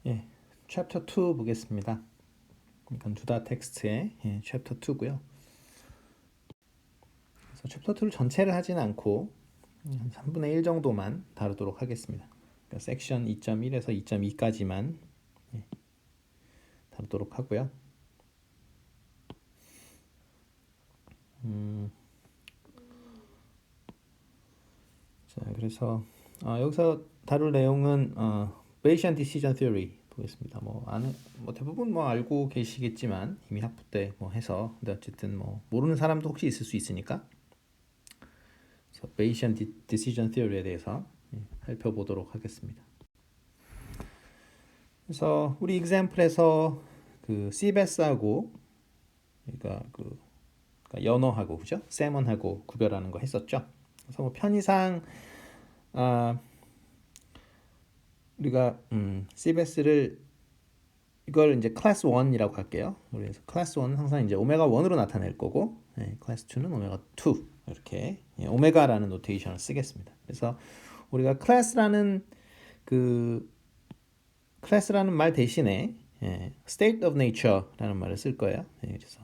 예, 챕터 2 보겠습니다. 이건 두다 텍스트의 챕터 2고요. 그래서 챕터 2를 전체를 하진 않고 한 3분의 1 정도만 다루도록 하겠습니다. 그러니까 섹션 2.1에서 2.2까지만 다루도록 하고요. 자, 그래서 여기서 다룰 내용은 Bayesian Decision Theory 보겠습니다. 대부분 알고 계시겠지만 이미 학부 때 해서, 근데 어쨌든 모르는 사람도 혹시 있을 수 있으니까. 그래서 Bayesian Decision Theory에 대해서 살펴보도록 하겠습니다. 그래서 우리 example에서 그 CBS하고 그러니까 연어하고 그죠? 세먼하고 구별하는 거 했었죠. 그래서 편의상 우리가 CBS를 이걸 이제 클래스 1이라고 할게요. 그래서 클래스 1은 항상 이제 오메가 1으로 나타낼 거고, 클래스 2는 오메가 2 이렇게 오메가라는 노테이션을 쓰겠습니다. 그래서 우리가 클래스라는 말 대신에 state of nature라는 말을 쓸 거예요. 그래서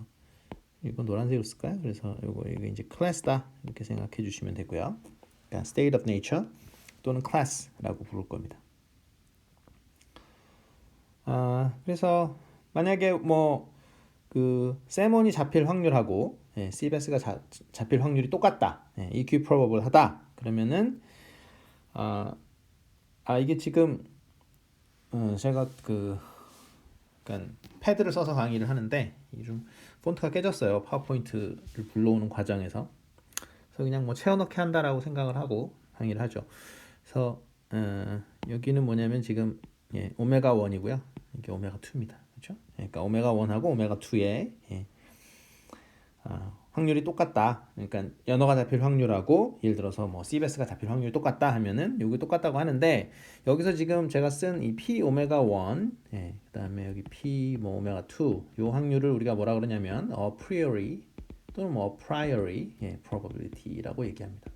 이거 노란색으로 쓸까요? 그래서 이거 이제 클래스다 이렇게 생각해 주시면 되고요. 그러니까 state of nature 또는 class라고 부를 겁니다. 그래서 만약에 세몬이 잡힐 확률하고 CBS가 잡힐 확률이 똑같다, equiprobable하다. 그러면은 이게 지금 제가 그러니까 패드를 써서 강의를 하는데 이게 좀 폰트가 깨졌어요. 파워포인트를 불러오는 과정에서. 그래서 그냥 채워넣기 한다라고 생각을 하고 강의를 하죠. 그래서 여기는 뭐냐면 지금 오메가 1이고요. 이게 오메가 2입니다. 그렇죠? 그러니까 오메가 1하고 오메가 2의 확률이 똑같다. 그러니까 연어가 잡힐 확률하고 예를 들어서 CBS가 잡힐 확률이 똑같다 하면은 여기 똑같다고 하는데, 여기서 지금 제가 쓴 이 P 오메가 1, 그다음에 여기 P 오메가 2 요 확률을 우리가 뭐라 그러냐면 a priori 또는 a priori probability라고 얘기합니다.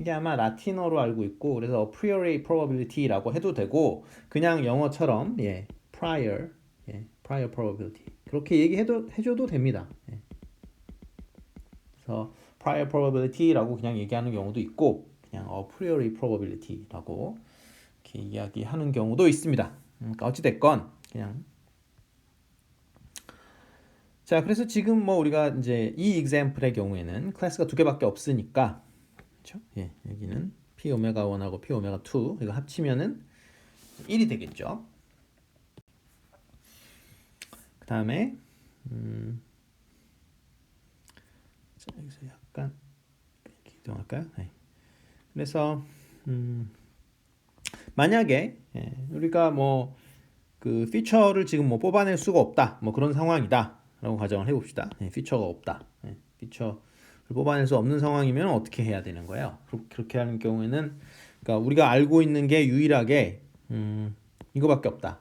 이게 아마 라틴어로 알고 있고, 그래서 a priori probability라고 해도 되고, 그냥 영어처럼 prior probability 그렇게 해줘도 됩니다. 그래서 prior probability라고 그냥 얘기하는 경우도 있고, 그냥 a priori probability라고 이렇게 이야기하는 경우도 있습니다. 그러니까 어찌됐건 그냥. 자, 그래서 지금 우리가 이제 이 example의 경우에는 클래스가 두 개밖에 없으니까, 그렇죠? 여기는 P 오메가 1하고 P 오메가 2 이거 합치면은 1이 되겠죠. 그 다음에 자, 여기서 약간 이동할까요? 그래서 만약에 우리가 그 피처를 지금 뽑아낼 수가 없다, 그런 상황이다 라고 가정을 해봅시다. 피처가 없다, 피처를 뽑아낼 수 없는 상황이면 어떻게 해야 되는 거예요? 그렇게 하는 경우에는, 그러니까 우리가 알고 있는 게 유일하게 이거밖에 없다,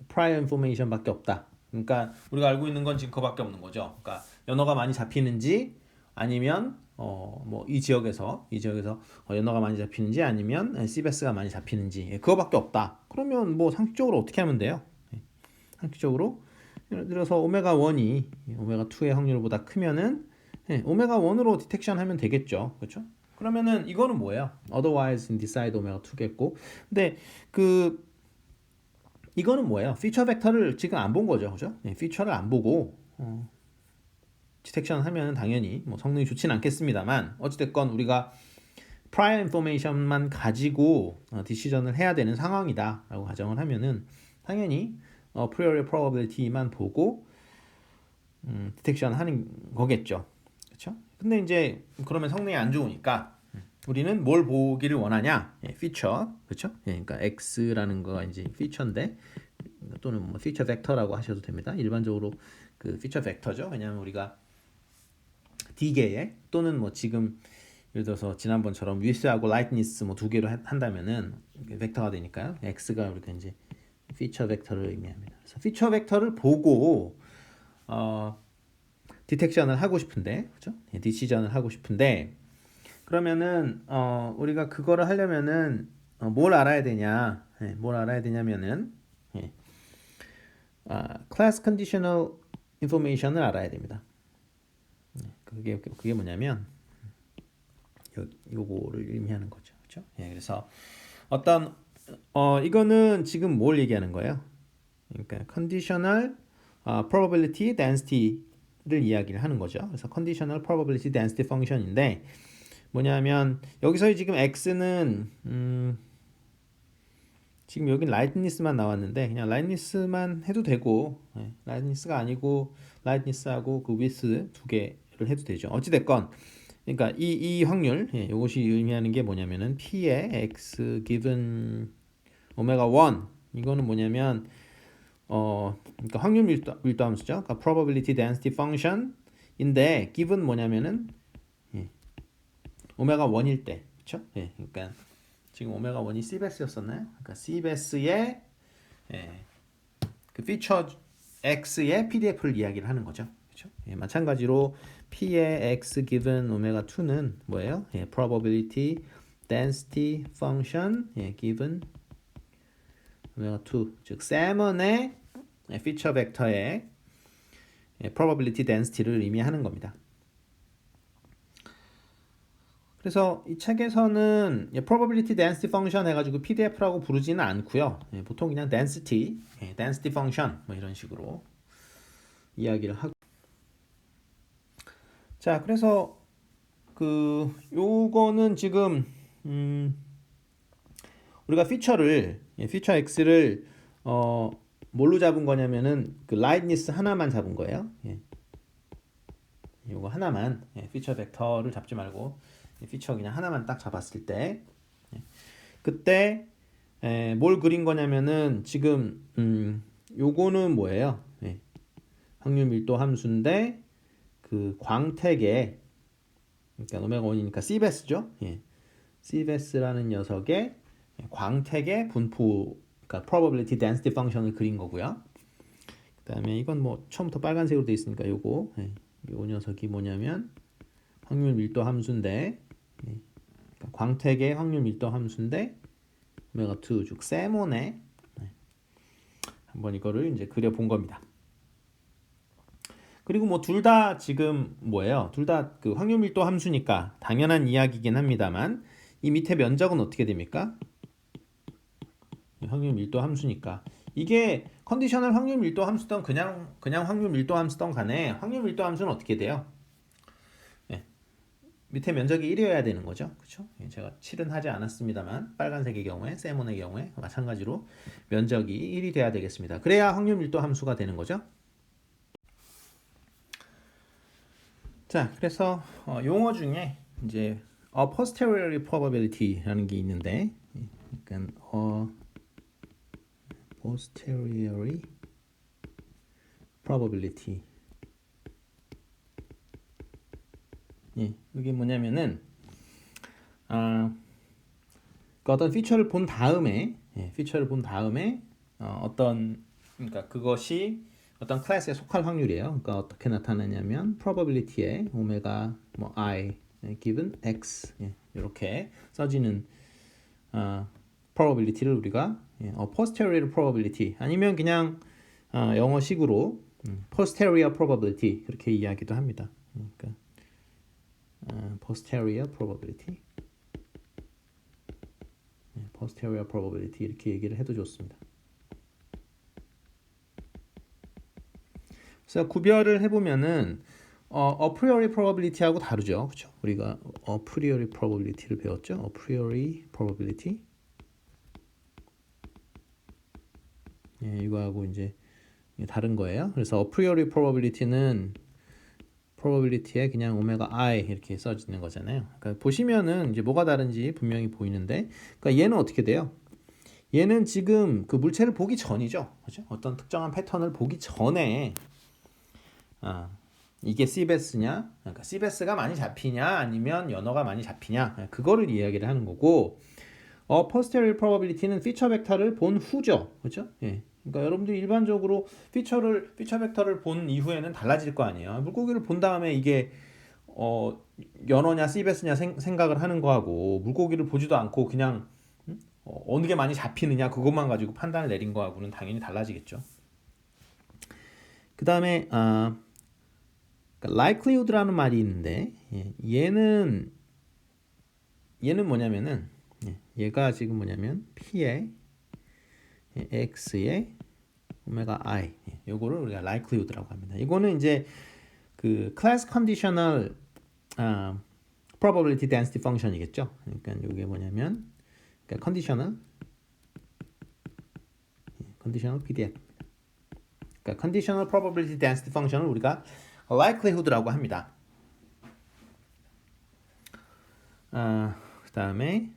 prior information 밖에 없다. 그러니까 우리가 알고 있는 건 지금 그거밖에 없는 거죠. 그러니까 연어가 많이 잡히는지, 아니면 이 지역에서 연어가 많이 잡히는지, 아니면 CBS가 많이 잡히는지, 그거밖에 없다. 그러면 상식적으로 어떻게 하면 돼요? 상식적으로 예를 들어서 오메가 1이 오메가 2의 확률보다 크면은 오메가 1으로 디텍션 하면 되겠죠. 그렇죠? 그러면은 이거는 뭐예요? otherwise decide 오메가 2겠고. 근데 이거는 뭐예요? 피처 벡터를 지금 안 본 거죠. 그죠? 피처를 안 보고 디텍션 하면 당연히 성능이 좋지는 않겠습니다만, 어찌됐건 우리가 prior information만 가지고 디시전을 해야 되는 상황이다 라고 가정을 하면은 당연히 priori probability만 보고 디텍션 하는 거겠죠. 그렇죠? 근데 이제 그러면 성능이 안 좋으니까 우리는 뭘 보기를 원하냐? 피처. 그렇죠? 그러니까 x라는 거가 이제 피처인데, 또는 피처 벡터라고 하셔도 됩니다. 일반적으로 그 피처 벡터죠. 왜냐하면 우리가 D개의, 또는 지금 예를 들어서 지난번처럼 width하고 lightness 두 개로 한다면은 벡터가 되니까요. x가 우리가 이제 피처 벡터를 의미합니다. 그래서 피처 벡터를 보고 디텍션을 하고 싶은데, 그렇죠? 디시전을 하고 싶은데, 그러면은 우리가 그거를 하려면은 뭘 알아야 되냐? 뭘 알아야 되냐면은 class conditional information을 알아야 됩니다. 그게 뭐냐면 요거를 의미하는 거죠. 그렇죠? 그래서 어떤 이거는 지금 뭘 얘기하는 거예요? 그러니까 conditional probability density를 이야기를 하는 거죠. 그래서 conditional probability density function인데 뭐냐면 여기서 지금 x는 지금 여기 라이트니스만 나왔는데 그냥 라이트니스만 해도 되고 라이트니스가 아니고 라이트니스하고 그 위스 두 개를 해도 되죠. 어찌 됐건 그러니까 이 확률 이것이 의미하는 게 뭐냐면은 p의 x given 오메가 1 이거는 뭐냐면 그러니까 확률 밀도 함수죠. 그러니까 probability density function인데 given 뭐냐면은 오메가 1일 때, 그렇죠? 그러니까 지금 오메가 1이 C베스였었나요? 그러니까 C베스의 그 피처 X의 PDF를 이야기를 하는 거죠. 그렇죠? 마찬가지로 P의 X given 오메가 2는 뭐예요? probability density function given 오메가 2, 즉 세먼의 피처 벡터의 probability density를 의미하는 겁니다. 그래서 이 책에서는 probability density function 해가지고 PDF라고 부르지는 않고요. 보통 그냥 density, density function 뭐 이런 식으로 이야기를 하고. 자, 그래서 요거는 지금 우리가 피처 X를 뭘로 잡은 거냐면은 그 라이트니스 하나만 잡은 거예요. 요거 하나만 피처 벡터를 잡지 말고 피처 그냥 하나만 딱 잡았을 때 그때 뭘 그린 거냐면은 지금 요거는 뭐예요? 확률 밀도 함수인데 그 광택의 그러니까 오메가 1이니까 C베스죠. C베스라는 녀석의 광택의 분포 그러니까 probability density function을 그린 거고요. 그다음에 이건 뭐 처음부터 빨간색으로 돼 있으니까 요거 요 녀석이 뭐냐면 확률 밀도 함수인데 그러니까 광택의 확률 밀도 함수인데 오메가 2 즉 세몬의 한번 이거를 이제 그려 본 겁니다. 그리고 뭐 둘 다 지금 뭐예요? 둘 다 그 확률 밀도 함수니까 당연한 이야기긴 합니다만 이 밑에 면적은 어떻게 됩니까? 확률 밀도 함수니까 이게 컨디셔널 확률 밀도 함수던 그냥 확률 밀도 함수던 간에 확률 밀도 함수는 어떻게 돼요? 밑에 면적이 1이어야 되는 거죠. 그렇죠? 제가 7은 하지 않았습니다만 빨간색의 경우에 세몬의 경우에 마찬가지로 면적이 1이 돼야 되겠습니다. 그래야 확률 밀도 함수가 되는 거죠. 자, 그래서 용어 중에 이제 a posteriori probability라는 게 있는데 그러니까 posteriori probability 이게 뭐냐면은 그 어떤 피처를 본 다음에 어떤 그러니까 그것이 어떤 클래스에 속할 확률이에요. 그러니까 어떻게 나타나냐면 probability에 오메가 뭐 i given x 이렇게 써지는 probability를 우리가 posterior probability 아니면 그냥 영어식으로 posterior probability 그렇게 이야기도 합니다. 그러니까 posterior probability posterior probability 이렇게 얘기를 해도 좋습니다. 그래서 구별을 해보면은 a priori probability하고 다르죠, 그렇죠? 우리가 a priori probability를 배웠죠. a priori probability 이거하고 이제 다른 거예요. 그래서 a priori probability는 probability에 그냥 오메가 i 이렇게 써지는 거잖아요. 그러니까 보시면은 이제 뭐가 다른지 분명히 보이는데, 그러니까 얘는 어떻게 돼요? 얘는 지금 그 물체를 보기 전이죠, 그렇죠? 어떤 특정한 패턴을 보기 전에 이게 C베스냐, 그러니까 C베스가 많이 잡히냐, 아니면 연어가 많이 잡히냐, 그거를 이야기를 하는 거고, posterior probability는 피처 벡터를 본 후죠, 그렇죠? 그러니까 여러분들이 일반적으로 피처 벡터를 본 이후에는 달라질 거 아니에요. 물고기를 본 다음에 이게 연어냐 C베스냐 생각을 하는 거하고 물고기를 보지도 않고 그냥 어느 게 많이 잡히느냐 그것만 가지고 판단을 내린 거하고는 당연히 달라지겠죠. 그 다음에 likelihood라는 말이 있는데 얘는 뭐냐면은 얘가 지금 뭐냐면 P에 X에 오메가 I 요거를 우리가 likelihood라고 합니다. 이거는 이제 그 class conditional probability density function이겠죠. 그러니까 이게 뭐냐면 그러니까 conditional PDF. 그러니까 conditional probability density function을 우리가 likelihood라고 합니다. 그다음에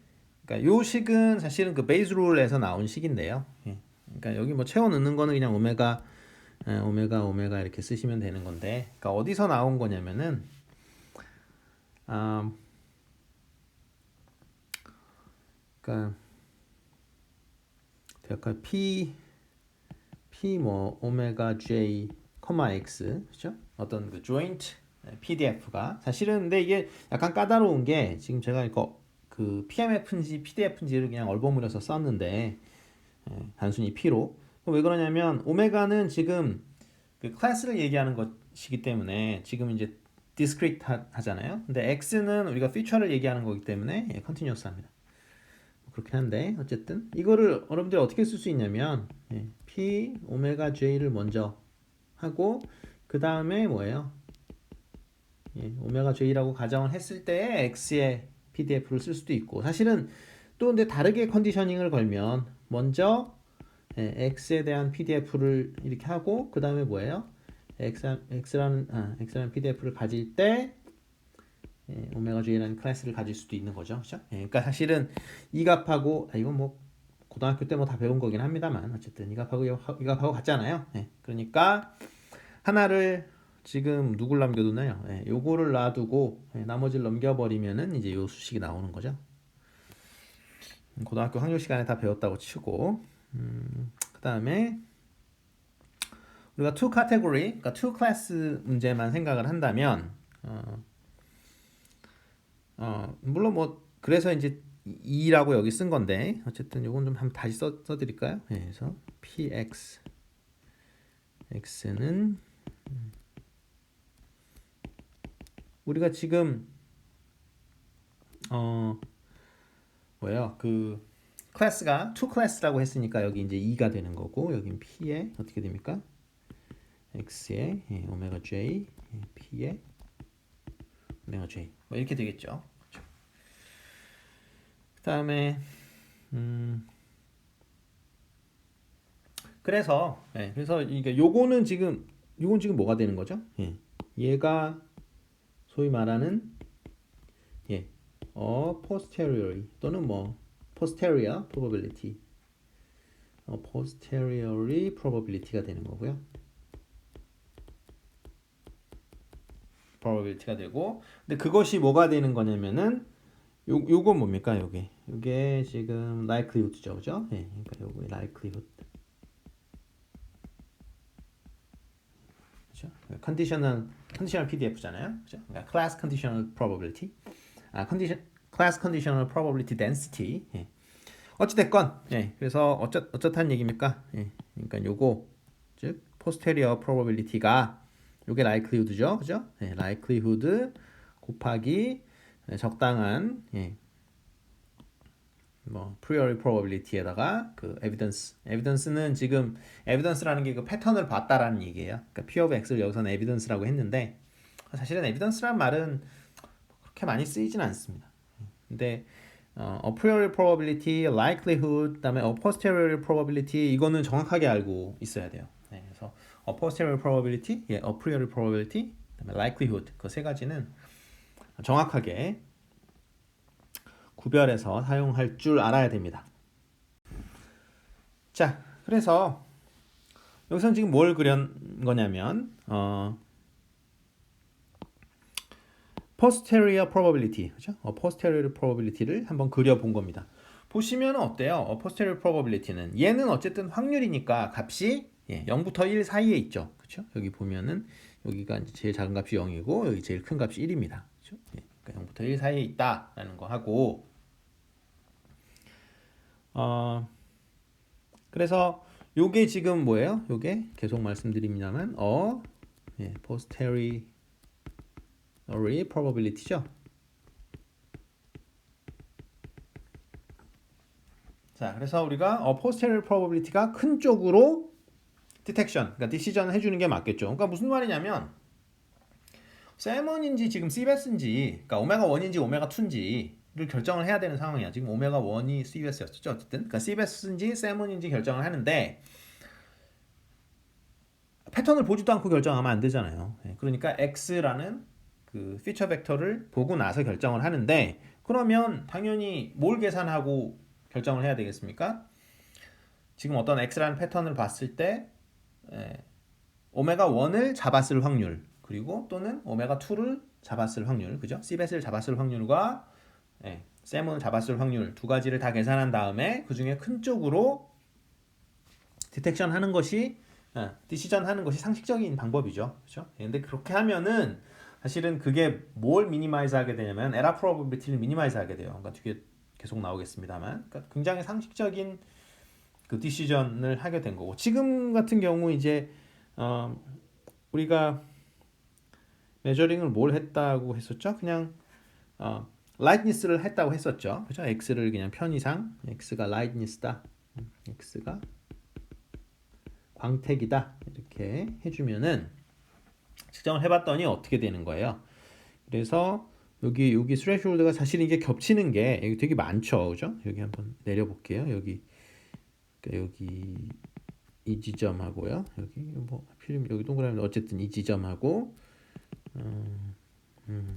그러니까 요 식은 사실은 그 베이스 룰에서 나온 식인데요. 그러니까 여기 뭐 채워 넣는 거는 그냥 오메가 이렇게 쓰시면 되는 건데, 그러니까 어디서 나온 거냐면은 그러니까 대략 P 뭐 오메가 J, X 그죠? 어떤 그 joint PDF가 사실은 근데 이게 약간 까다로운 게 지금 제가 이거 그 PMF인지 PDF인지를 그냥 얼버무려서 썼는데 단순히 P로 왜 그러냐면 오메가는 지금 그 클래스를 얘기하는 것이기 때문에 지금 이제 discrete 하잖아요. 근데 X는 우리가 feature를 얘기하는 거기 때문에 continuous 합니다. 그렇긴 한데 어쨌든 이거를 여러분들이 어떻게 쓸 수 있냐면 P 오메가 J를 먼저 하고 그 다음에 뭐예요? 오메가 J라고 가정을 했을 때 X의 PDF를 쓸 수도 있고 사실은 또 근데 다르게 컨디셔닝을 걸면 먼저 X에 대한 PDF를 이렇게 하고 그 다음에 뭐예요? X라는 PDF를 가질 때 오메가 J라는 클래스를 가질 수도 있는 거죠. 그렇죠? 그러니까 사실은 이 값하고 이건 뭐 고등학교 때 뭐 다 배운 거긴 합니다만 어쨌든 이 값하고 같잖아요. 그러니까 하나를 지금 누굴 남겨두나요? 요거를 놔두고 나머지를 넘겨버리면은 이제 요 수식이 나오는 거죠. 고등학교 학력 시간에 다 배웠다고 치고 그 다음에 우리가 two category, 그러니까 two class 문제만 생각을 한다면 물론 뭐 그래서 이제 2라고 여기 쓴 건데 어쨌든 요건 좀 한번 다시 써드릴까요? 그래서 px x는 우리가 지금 뭐예요? 그 클래스가 two class라고 했으니까 여기 이제 2가 되는 거고 여긴 p에 어떻게 됩니까? x에 오메가 j p에 오메가 j 뭐 이렇게 되겠죠. 그렇죠? 그 다음에 그래서 이게 요건 지금 뭐가 되는 거죠? 얘가 소위 말하는 posteriori 또는 뭐 posterior probability, posteriori probability가 되는 거고요. probability가 되고, 근데 그것이 뭐가 되는 거냐면은 요건 뭡니까? 요게 지금 likelihood죠, 그죠? 그러니까 요거 likelihood. 그렇죠? conditional PDF잖아요. 그죠? 그러니까 class conditional probability. class conditional probability density. 어찌됐건, 그래서 어쩌다는 얘기입니까? 그러니까 요거, 즉, posterior probability가 요게 likelihood죠, 그죠? likelihood 곱하기 적당한, 뭐 priori probability에다가 그 evidence는 지금 evidence라는 게 그 패턴을 봤다라는 얘기예요. 그러니까 P of X를 여기서는 evidence라고 했는데 사실은 evidence라는 말은 그렇게 많이 쓰이진 않습니다. 근데 a priori probability, likelihood, 그다음에 a posteriori probability 이거는 정확하게 알고 있어야 돼요. 그래서 a posteriori probability, a priori probability, 그다음에 likelihood 그 세 가지는 정확하게 구별해서 사용할 줄 알아야 됩니다. 자, 그래서 여기서는 지금 뭘 그린 거냐면 posterior probability, 그죠? posterior probability를 한번 그려본 겁니다. 보시면 어때요? posterior probability는 얘는 어쨌든 확률이니까 값이 0부터 1 사이에 있죠. 그렇죠? 여기 보면은 여기가 제일 작은 값이 0이고 여기 제일 큰 값이 1입니다. 그렇죠? 그러니까 0부터 1 사이에 있다라는 거 하고 그래서 요게 지금 뭐예요? 요게 계속 말씀드립니다만 posteriori probability죠. 자, 그래서 우리가 posteriori probability가 큰 쪽으로 detection, 그러니까 decision을 해주는 게 맞겠죠. 그러니까 무슨 말이냐면 세먼인지 지금 시베스인지, 그러니까 오메가 1인지 오메가 2인지를 결정을 해야 되는 상황이야. 지금 오메가 1이 시베스였죠. 어쨌든 그러니까 시베스인지 세먼인지 결정을 하는데 패턴을 보지도 않고 결정하면 안 되잖아요. 그러니까 x라는 그 피처 벡터를 보고 나서 결정을 하는데 그러면 당연히 뭘 계산하고 결정을 해야 되겠습니까? 지금 어떤 x라는 패턴을 봤을 때 오메가 1을 잡았을 확률 그리고 또는 오메가 2를 잡았을 확률, 그죠? 시벳을 잡았을 확률과 세몬을 잡았을 확률 두 가지를 다 계산한 다음에 그 중에 큰 쪽으로 디텍션 하는 것이 디시전 하는 것이 상식적인 방법이죠, 그렇죠? 근데 그렇게 하면은 사실은 그게 뭘 미니마이즈 하게 되냐면 에러 프로버빌리티를 미니마이즈 하게 돼요. 그러니까 뒤에 계속 나오겠습니다만, 그러니까 굉장히 상식적인 그 디시전을 하게 된 거고 지금 같은 경우 이제 우리가 메저링을 뭘 했다고 했었죠? 그냥 라이트니스를 했다고 했었죠. 그죠? x를 그냥 편의상 x가 라이트니스다. x가 광택이다. 이렇게 해주면은 측정을 해봤더니 어떻게 되는 거예요? 그래서 여기 스레시홀드가 사실 이게 겹치는 게 여기 되게 많죠, 그죠? 여기 한번 내려볼게요. 여기 이 지점하고요. 여기 뭐 필름 여기 동그라미 어쨌든 이 지점하고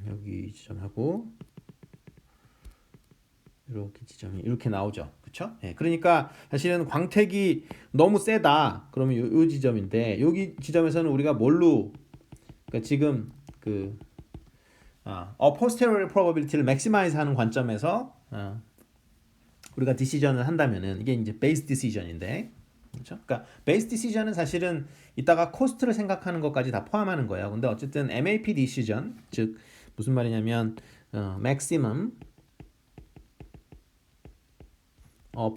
여기 이 지점하고 이렇게 지점이 이렇게 나오죠, 그렇죠? 그러니까 사실은 광택이 너무 세다. 그러면 요 지점인데 여기 지점에서는 우리가 뭘로 그러니까 지금 그 posterior probability를 maximize 하는 관점에서 우리가 디시전을 한다면은 이게 이제 베이스 디시전인데 그렇죠? 그러니까 베이스 디시전은 사실은 이따가 코스트를 생각하는 것까지 다 포함하는 거예요. 근데 어쨌든 MAP 디시전 즉 무슨 말이냐면 maximum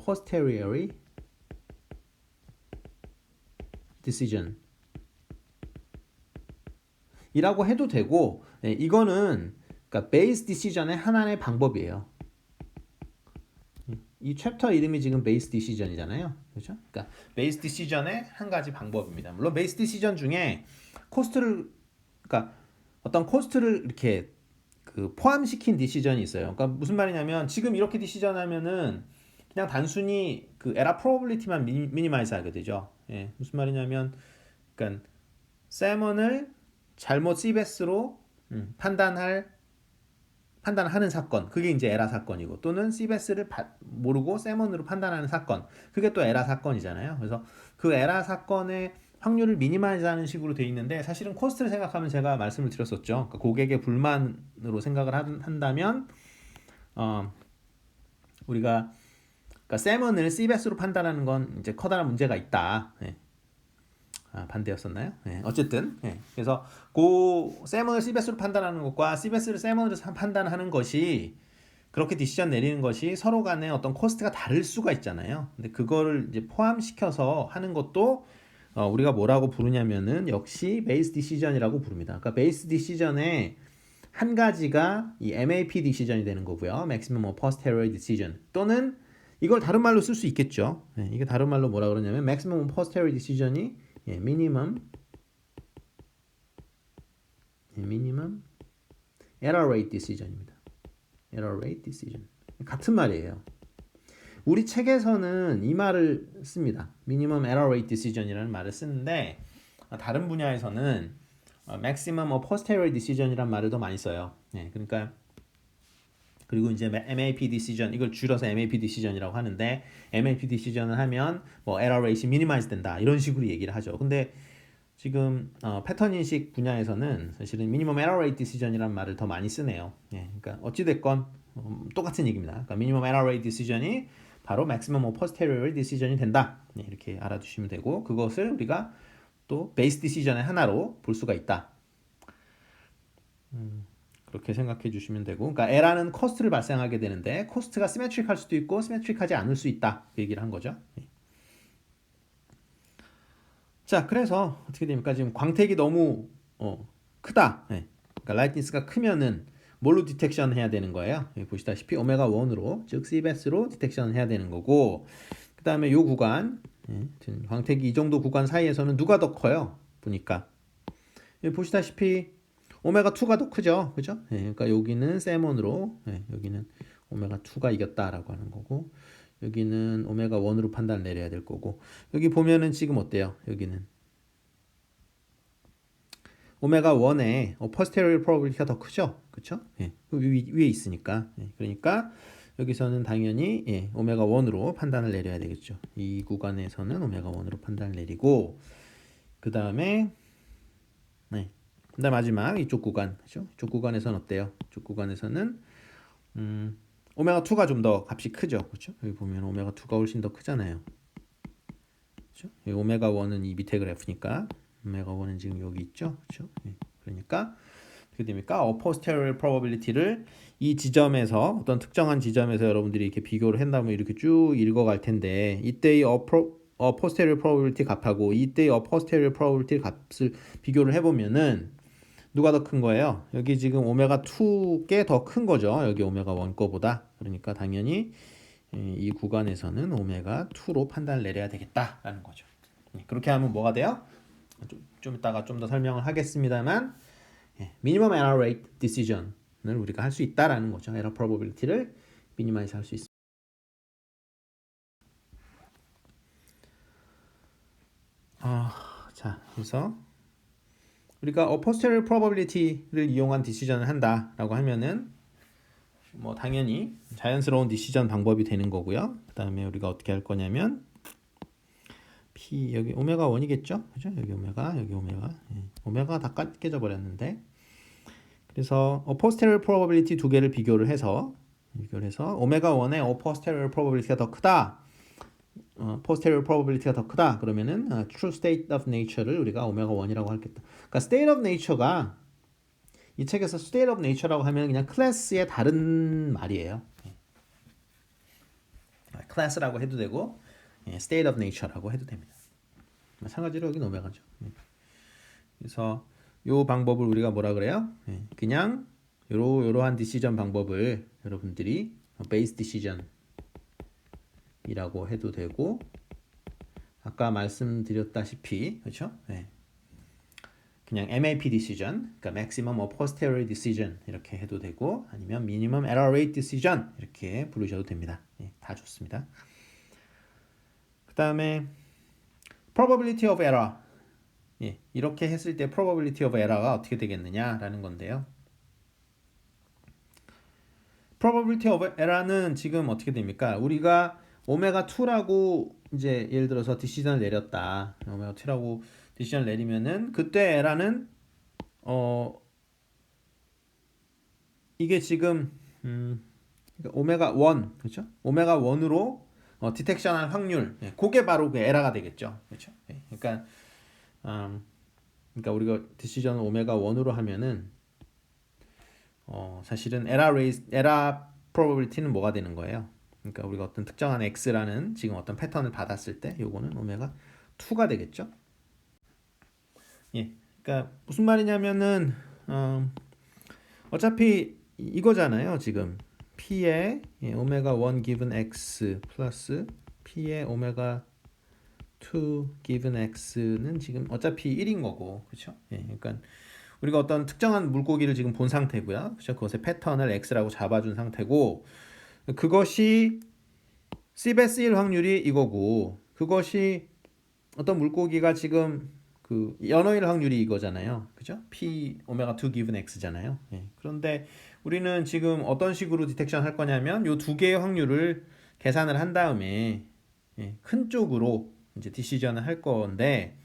posteriori decision 이라고 해도 되고 이거는 그러니까 베이스 디시전의 하나의 방법이에요. 이 챕터 이름이 지금 베이스 디시전이잖아요. 그렇죠? 그러니까 베이스 디시전의 한 가지 방법입니다. 물론 베이스 디시전 중에 코스트를 그러니까 어떤 코스트를 이렇게 그 포함시킨 디시전이 있어요. 그러니까 무슨 말이냐면 지금 이렇게 디시전 하면은 그냥 단순히 그 에러 프로버빌리티만 미니마이즈 하게 되죠. 무슨 말이냐면 그러니까 세먼을 잘못 시베스로 판단하는 사건, 그게 이제 에라 사건이고 또는 시베스를 모르고 세먼으로 판단하는 사건, 그게 또 에라 사건이잖아요. 그래서 그 에라 사건의 확률을 미니마이즈하는 식으로 돼 있는데 사실은 코스트를 생각하면 제가 말씀을 드렸었죠. 그러니까 고객의 불만으로 생각을 한다면 우리가 그러니까 세먼을 시베스로 판단하는 건 이제 커다란 문제가 있다. 반대였었나요? 어쨌든 그래서 세먼을 시베스로 판단하는 것과 시베스를 세먼으로 판단하는 것이 그렇게 디시전 내리는 것이 서로 간에 어떤 코스트가 다를 수가 있잖아요. 근데 그거를 이제 포함시켜서 하는 것도 우리가 뭐라고 부르냐면은 역시 베이스 디시전이라고 부릅니다. 그러니까 베이스 디시전의 한 가지가 이 MAP 디시전이 되는 거고요. Maximum Posteriori Decision 또는 이걸 다른 말로 쓸 수 있겠죠. 이게 다른 말로 뭐라 그러냐면 Maximum Posteriori Decision이 minimum error rate decision입니다. error rate decision 같은 말이에요. 우리 책에서는 이 말을 씁니다. minimum error rate decision이라는 말을 쓰는데 다른 분야에서는 maximum posteriori decision이라는 말을 더 많이 써요. 그러니까 그리고 이제 MAP decision 이걸 줄여서 MAP decision이라고 하는데 MAP decision을 하면 뭐 error rate이 minimize 된다 이런 식으로 얘기를 하죠. 근데 지금 패턴 인식 분야에서는 사실은 minimum error rate decision이라는 말을 더 많이 쓰네요. 그러니까 어찌 됐건 똑같은 얘기입니다. 그러니까 minimum error rate decision이 바로 maximum posteriori decision이 된다. 이렇게 알아두시면 되고 그것을 우리가 또 base decision의 하나로 볼 수가 있다. 그렇게 생각해 주시면 되고, 그러니까 에라는 코스트를 발생하게 되는데 코스트가 시메트릭할 수도 있고 시메트릭하지 않을 수 있다 그 얘기를 한 거죠. 자, 그래서 어떻게 됩니까? 지금 광택이 너무 크다. 그러니까 라이트니스가 크면은 뭘로 디텍션 해야 되는 거예요? 여기 보시다시피 오메가 1으로 즉 CBS로 디텍션 해야 되는 거고, 그 다음에 요 구간 광택이 이 정도 구간 사이에서는 누가 더 커요? 보니까 여기 보시다시피 오메가 2가 더 크죠, 그죠? 그러니까 여기는 세몬으로 여기는 오메가 2가 이겼다라고 하는 거고, 여기는 오메가 1으로 판단을 내려야 될 거고, 여기 보면은 지금 어때요? 여기는 오메가 1의 posterior probability가 더 크죠? 그쵸? 그 위에 있으니까. 그러니까 여기서는 당연히 오메가 1으로 판단을 내려야 되겠죠. 이 구간에서는 오메가 1으로 판단을 내리고, 그 다음에 마지막 이쪽 구간, 그죠? 이쪽 구간에서는 어때요? 이쪽 구간에서는 오메가 2가 좀 더 값이 크죠, 그렇죠? 여기 보면 오메가 2가 훨씬 더 크잖아요, 그렇죠? 여기 오메가 1은 이 밑에 그래프니까 오메가 1은 지금 여기 있죠, 그렇죠? 그러니까 어떻게 됩니까? posterior probability를 이 지점에서 어떤 특정한 지점에서 여러분들이 이렇게 비교를 한다면 이렇게 쭉 읽어갈 텐데, 이때의 posterior probability 값하고 이때의 posterior probability 값을 비교를 해보면은 누가 더 큰 거예요? 여기 지금 오메가 2께 더 큰 거죠. 여기 오메가 1 거보다. 그러니까 당연히 이 구간에서는 오메가 2로 판단을 내려야 되겠다라는 거죠. 그렇게 하면 뭐가 돼요? 좀 이따가 좀 더 설명을 하겠습니다만, minimum error rate decision을 우리가 할 수 있다라는 거죠. error probability를 미니마이즈 할 수 있습니다. 자, 그래서 우리가 posterior probability를 이용한 디시전을 한다라고 하면은 뭐 당연히 자연스러운 디시전 방법이 되는 거고요. 그다음에 우리가 어떻게 할 거냐면 P 여기 오메가 1이겠죠? 그죠? 여기 오메가 오메가 다 깨져 버렸는데, 그래서 posterior probability 두 개를 비교를 해서 오메가 1의 posterior probability가 더 크다. posterior probability가 더 크다. 그러면은 true state of nature를 우리가 오메가 1이라고 하겠다. 그러니까 state of nature가 이 책에서 state of nature라고 하면 그냥 클래스의 다른 말이에요. 클래스라고 해도 되고 state of nature라고 해도 됩니다. 마찬가지로 여기 오메가죠. 그래서 이 방법을 우리가 뭐라 그래요? 그냥 이러한 디시전 방법을 여러분들이 베이스 디시전 이라고 해도 되고, 아까 말씀드렸다시피 그렇죠? 그냥 MAP decision, 그러니까 maximum or posterior decision 이렇게 해도 되고, 아니면 minimum error rate decision 이렇게 부르셔도 됩니다. 다 좋습니다. 그 다음에 probability of error, 이렇게 했을 때 probability of error가 어떻게 되겠느냐라는 건데요. probability of error는 지금 어떻게 됩니까? 우리가 오메가 2라고 이제 예를 들어서 디시전을 내렸다. 오메가 2라고 디시전을 내리면은 그때 에라는 이게 지금 오메가 1, 그렇죠? 오메가 1으로 디텍션할 확률, 그게 바로 그 에라가 되겠죠, 그렇죠? 그러니까 우리가 디시전을 오메가 1으로 하면은 사실은 에라 probability는 뭐가 되는 거예요? 그러니까 우리가 어떤 특정한 x라는 지금 어떤 패턴을 받았을 때 요거는 오메가 2가 되겠죠. 그러니까 무슨 말이냐면은 어차피 이거잖아요. 지금 p의 오메가 1 given x 플러스 p의 오메가 2 given x는 지금 어차피 1인 거고, 그렇죠? 그러니까 우리가 어떤 특정한 물고기를 지금 본 상태고요. 그렇죠? 그것의 패턴을 x라고 잡아준 상태고, 그것이 CBS일 확률이 이거고, 그것이 어떤 물고기가 지금 그 연어일 확률이 이거잖아요. 그죠? P 오메가 2 given X잖아요. 그런데 우리는 지금 어떤 식으로 디텍션 할 거냐면 요 두 개의 확률을 계산을 한 다음에 큰 쪽으로 이제 디시전을 할 건데,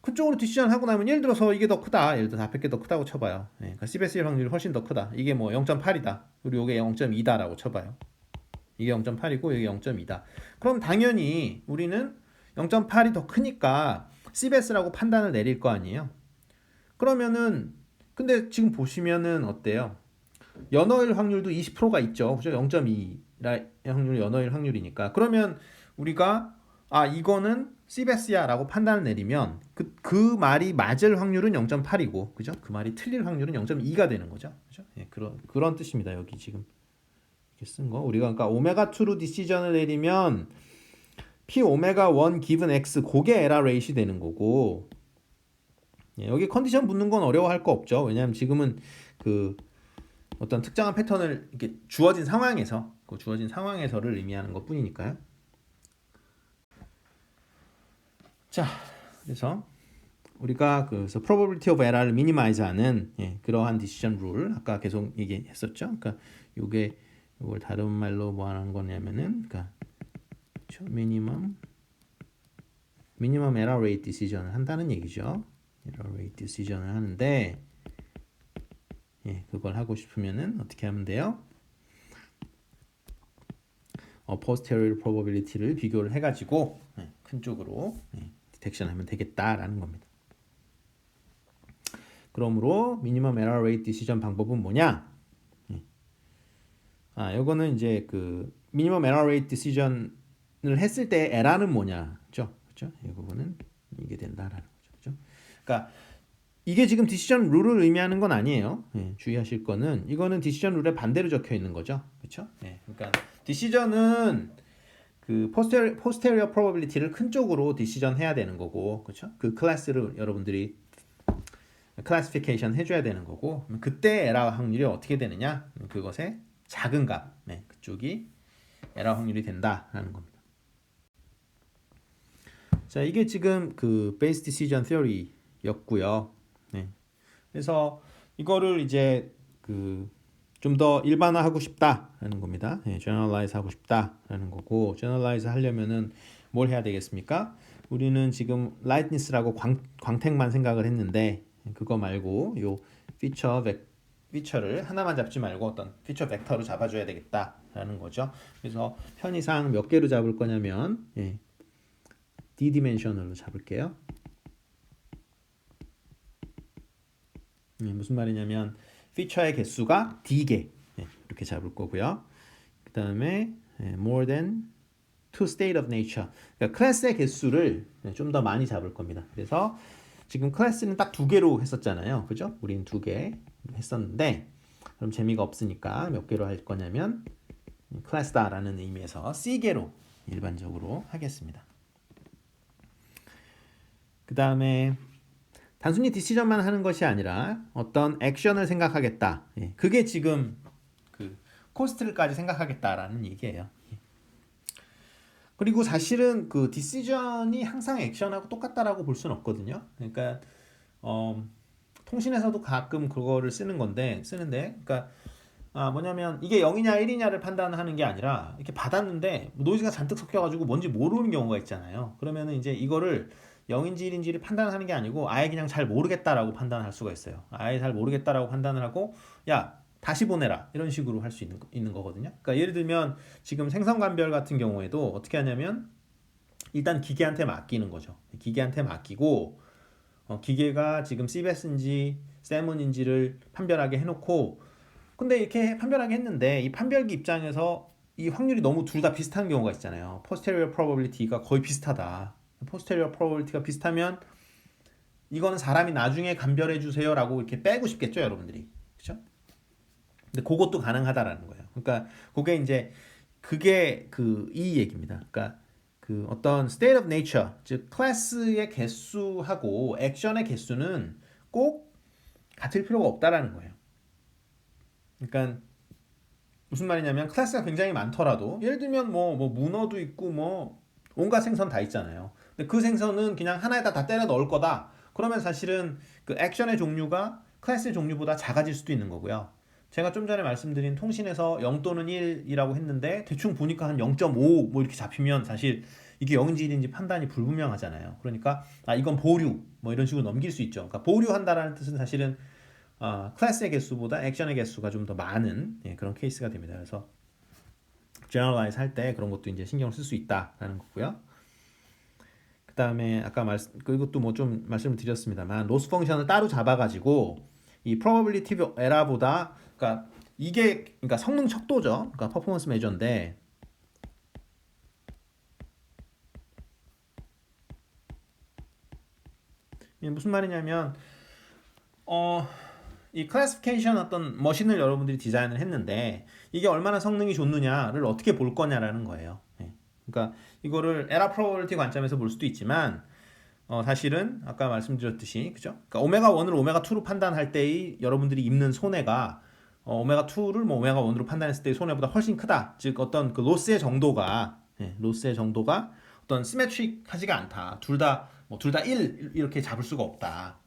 큰 쪽으로 디시전 하고 나면 예를 들어서 이게 더 크다. 예를 들어 400개 더 크다고 쳐봐요. 그러니까 CBS일 확률이 훨씬 더 크다. 이게 뭐 0.8이다. 그리고 이게 0.2다라고 쳐봐요. 이게 0.8이고 이게 0.2다. 그럼 당연히 우리는 0.8이 더 크니까 CBS라고 판단을 내릴 거 아니에요. 그러면은 근데 지금 보시면은 어때요? 연어일 확률도 20%가 있죠. 그죠? 0.2의 확률이 연어일 확률이니까. 그러면 우리가 이거는 시베스야라고 판단을 내리면 그 말이 맞을 확률은 0.8이고, 그죠? 그 말이 틀릴 확률은 0.2가 되는 거죠. 그죠? 예, 그런 뜻입니다. 여기 지금 이렇게 쓴 거. 우리가 그러니까 오메가 2로 디시전을 내리면 P 오메가 1 기분 X 그게 에라 레이시 되는 거고, 예, 여기 컨디션 붙는 건 어려워할 거 없죠. 왜냐하면 지금은 그 어떤 특정한 패턴을 이렇게 주어진 상황에서 그 주어진 상황에서를 의미하는 것뿐이니까요. 자, 그래서 우리가 그래서 probability of error를 minimize하는 그러한 decision rule 아까 계속 얘기했었죠. 그러니까 이걸 다른 말로 뭐 하는 거냐면은 그러니까 minimum error rate decision을 한다는 얘기죠. error rate decision을 하는데 그걸 하고 싶으면은 어떻게 하면 돼요? posterior probability를 비교를 해가지고 큰 쪽으로 디텍션 하면 되겠다라는 겁니다. 그러므로 minimum error rate decision 방법은 뭐냐? 요거는 이제 그 minimum error rate decision을 했을 때 error는 뭐냐죠? 그렇죠? 이 부분은 이게 된다라는 거죠. 그렇죠? 그러니까 이게 지금 디시전 룰을 의미하는 건 아니에요. 주의하실 거는 이거는 디시전 룰에 반대로 적혀 있는 거죠. 그렇죠? 그러니까 디시전은 그 posterior probability를 큰 쪽으로 디시전 해야 되는 거고, 그렇죠? 그 클래스를 여러분들이 클래시피케이션 해줘야 되는 거고, 그때 에러 확률이 어떻게 되느냐? 그것의 작은 값, 그쪽이 에러 확률이 된다라는 겁니다. 자, 이게 지금 그 base decision theory였고요. 그래서 이거를 이제 그 좀 더 일반화하고 싶다라는 겁니다. generalize 하고 싶다라는 거고, generalize 하려면은 뭘 해야 되겠습니까? 우리는 지금 lightness라고 광택만 생각을 했는데 그거 말고 요 피처를 하나만 잡지 말고 어떤 피처 벡터로 잡아줘야 되겠다라는 거죠. 그래서 편의상 몇 개로 잡을 거냐면 D-dimensional로 잡을게요. 무슨 말이냐면 피처의 개수가 D개 이렇게 잡을 거고요. 그 다음에 more than to state of nature, 그러니까 클래스의 개수를 좀 더 많이 잡을 겁니다. 그래서 지금 클래스는 딱 2개로 했었잖아요. 그죠? 우린 2개 했었는데 그럼 재미가 없으니까 몇 개로 할 거냐면 클래스다라는 의미에서 C개로 일반적으로 하겠습니다. 그 다음에 단순히 디시전만 하는 것이 아니라 어떤 액션을 생각하겠다. 그게 지금 그 코스트를까지 생각하겠다라는 얘기예요. 그리고 사실은 그 디시전이 항상 액션하고 똑같다라고 볼 수는 없거든요. 그러니까 통신에서도 가끔 그거를 쓰는데, 그러니까 뭐냐면 이게 0이냐 1이냐를 판단하는 게 아니라 이렇게 받았는데 노이즈가 잔뜩 섞여가지고 뭔지 모르는 경우가 있잖아요. 그러면은 이제 이거를 0인지 1인지를 판단하는 게 아니고 아예 그냥 잘 모르겠다라고 판단할 수가 있어요. 아예 잘 모르겠다라고 판단을 하고 야 다시 보내라 이런 식으로 할 수 있는 거거든요. 그러니까 예를 들면 지금 생성관별 같은 경우에도 어떻게 하냐면 일단 기계한테 맡기는 거죠. 기계한테 맡기고 기계가 지금 CBS인지 세문인지를 판별하게 해놓고, 근데 이렇게 판별하게 했는데 이 판별기 입장에서 이 확률이 너무 둘 다 비슷한 경우가 있잖아요. posterior probability가 거의 비슷하다. posterior probability가 비슷하면 이거는 사람이 나중에 감별해 주세요라고 이렇게 빼고 싶겠죠, 여러분들이. 그렇죠? 근데 그것도 가능하다라는 거예요. 그러니까 그게 이 얘기입니다. 그러니까 그 어떤 state of nature, 즉 클래스의 개수하고 액션의 개수는 꼭 같을 필요가 없다라는 거예요. 그러니까 무슨 말이냐면 클래스가 굉장히 많더라도 예를 들면 뭐 문어도 있고 뭐 온갖 생선 다 있잖아요. 근데 그 생선은 그냥 하나에다 다 때려 넣을 거다. 그러면 사실은 그 액션의 종류가 클래스의 종류보다 작아질 수도 있는 거고요. 제가 좀 전에 말씀드린 통신에서 0 또는 1이라고 했는데 대충 보니까 한 0.5 뭐 이렇게 잡히면 사실 이게 0인지 1인지 판단이 불분명하잖아요. 그러니까 이건 보류 뭐 이런 식으로 넘길 수 있죠. 그러니까 보류한다라는 뜻은 사실은 클래스의 개수보다 액션의 개수가 좀 더 많은 그런 케이스가 됩니다. 그래서 generalize 할 때 그런 것도 이제 신경을 쓸 수 있다라는 거고요. 그 다음에 아까 이것도 뭐 좀 말씀을 드렸습니다만 로스 펑션을 따로 잡아가지고 이 probability of error보다 그러니까 이게 그러니까 성능 척도죠. 그러니까 퍼포먼스 메저인데 이게 무슨 말이냐면 이 클래시피케이션 어떤 머신을 여러분들이 디자인을 했는데 이게 얼마나 성능이 좋느냐를 어떻게 볼 거냐라는 거예요. 예. 그러니까 이거를 에러 프로버빌리티 관점에서 볼 수도 있지만 사실은 아까 말씀드렸듯이 그죠? 그러니까 오메가 1을 오메가 2로 판단할 때의 여러분들이 입는 손해가 오메가 2를 뭐 오메가 1으로 판단했을 때의 손해보다 훨씬 크다. 즉 어떤 그 로스의 정도가 로스의 정도가 어떤 시메트릭하지가 않다. 둘 다 뭐 둘 다 1 이렇게 잡을 수가 없다.